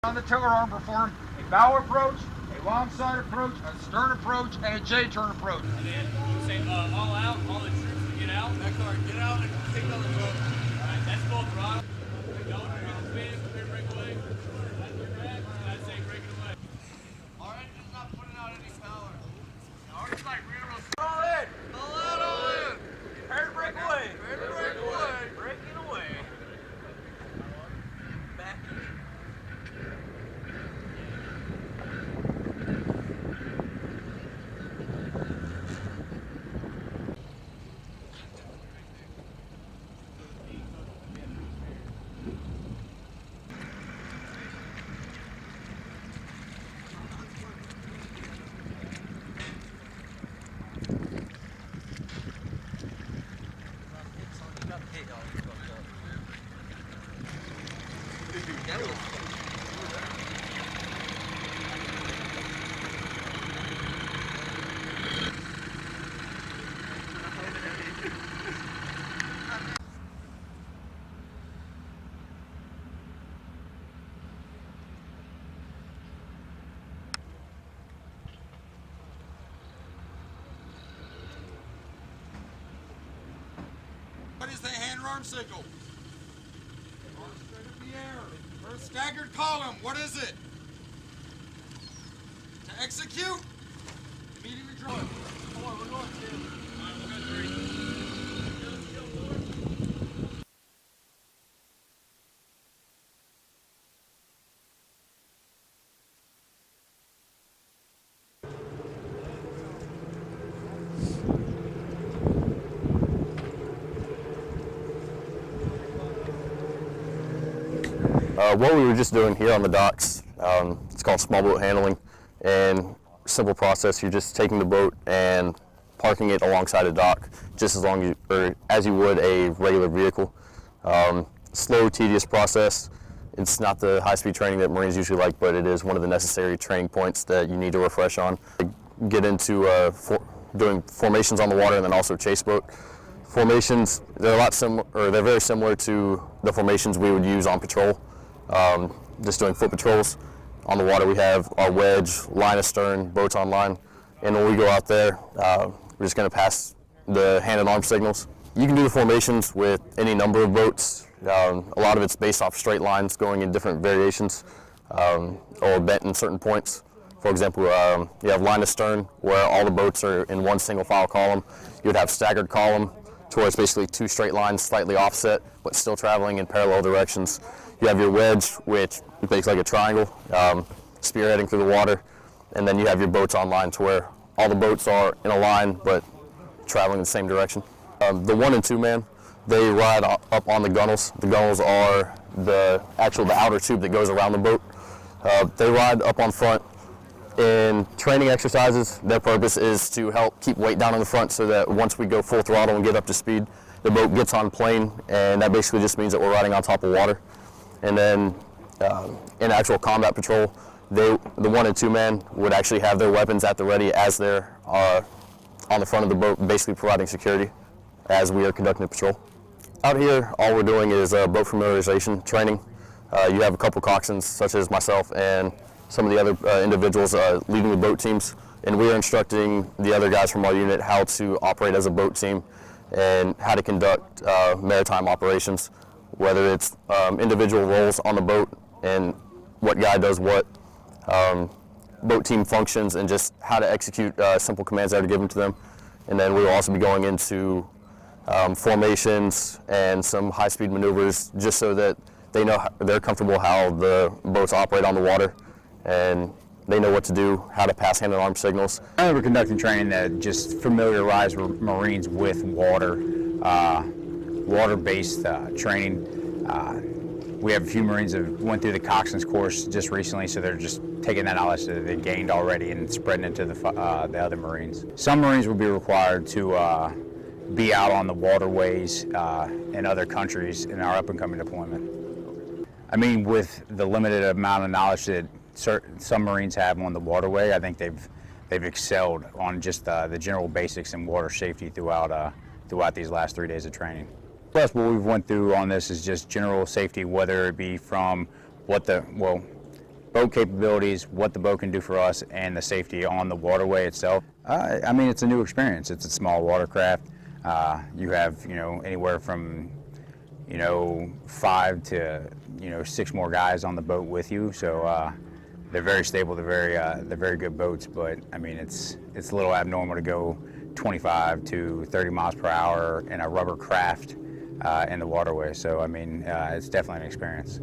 On the tiller arm, perform a bow approach, a long side approach, a stern approach, and a J-turn approach. And then you say all out, all the troops to get out. Next card, get out and take on the boat. All right, that's full throttle. Don't spin, clear breakaway. That's your back, that's say break it away. Our engine's not putting out any power. Ours is like real all in, all out, all in. Prepare to break away. Prepare to break away. Breaking away. Back in. What is the hand arm signal? Arm straight in the air. First staggered column, what is it? To execute, immediately draw it. Come on, we're going to. All right, we'll go 3. What we were just doing here on the docks, it's called small boat handling, and simple process. You're just taking the boat and parking it alongside a dock, just as you would a regular vehicle. Slow, tedious process. It's not the high-speed training that Marines usually like, but it is one of the necessary training points that you need to refresh on. Get into doing formations on the water and then also chase boat. Formations, they're very similar to the formations we would use on patrol. Just doing foot patrols. On the water we have our wedge, line astern, boats on line, and when we go out there, we're just going to pass the hand and arm signals. You can do the formations with any number of boats. A lot of it's based off straight lines going in different variations or bent in certain points. For example, you have line astern where all the boats are in one single file column. You would have staggered column to where it's basically 2 straight lines slightly offset but still traveling in parallel directions. You have your wedge, which makes like a triangle, spearheading through the water, and then you have your boats on line to where all the boats are in a line but traveling in the same direction. The 1 and 2 man, they ride up on the gunnels. The gunnels are the outer tube that goes around the boat. They ride up on front. In training exercises, their purpose is to help keep weight down on the front so that once we go full throttle and get up to speed, the boat gets on plane, and that basically just means that we're riding on top of water. And then in actual combat patrol, the 1 and 2 man would actually have their weapons at the ready as they're on the front of the boat, basically providing security as we are conducting the patrol. Out here, all we're doing is boat familiarization training. You have a couple coxswains, such as myself and some of the other individuals leading the boat teams, and we are instructing the other guys from our unit how to operate as a boat team and how to conduct maritime operations, whether it's individual roles on the boat and what guy does what, boat team functions, and just how to execute simple commands that are given to them. And then we will also be going into formations and some high-speed maneuvers, just so that they're comfortable how the boats operate on the water, and they know what to do, how to pass hand and arm signals. We're conducting training that just familiarize Marines with water-based training. We have a few Marines that went through the coxswain's course just recently, so they're just taking that knowledge that they gained already and spreading it to the other Marines. Some Marines will be required to be out on the waterways in other countries in our up-and-coming deployment. I mean, with the limited amount of knowledge that some Marines have on the waterway, I think they've excelled on just the general basics in water safety throughout these last 3 days of training. Plus, what we've went through on this is just general safety, whether it be from boat capabilities, what the boat can do for us, and the safety on the waterway itself. I mean, it's a new experience. It's a small watercraft. You have, anywhere from, 5 to, 6 more guys on the boat with you. So they're very stable. They're very good boats. But I mean, it's a little abnormal to go 25 to 30 miles per hour in a rubber craft in the waterway. So I mean, it's definitely an experience.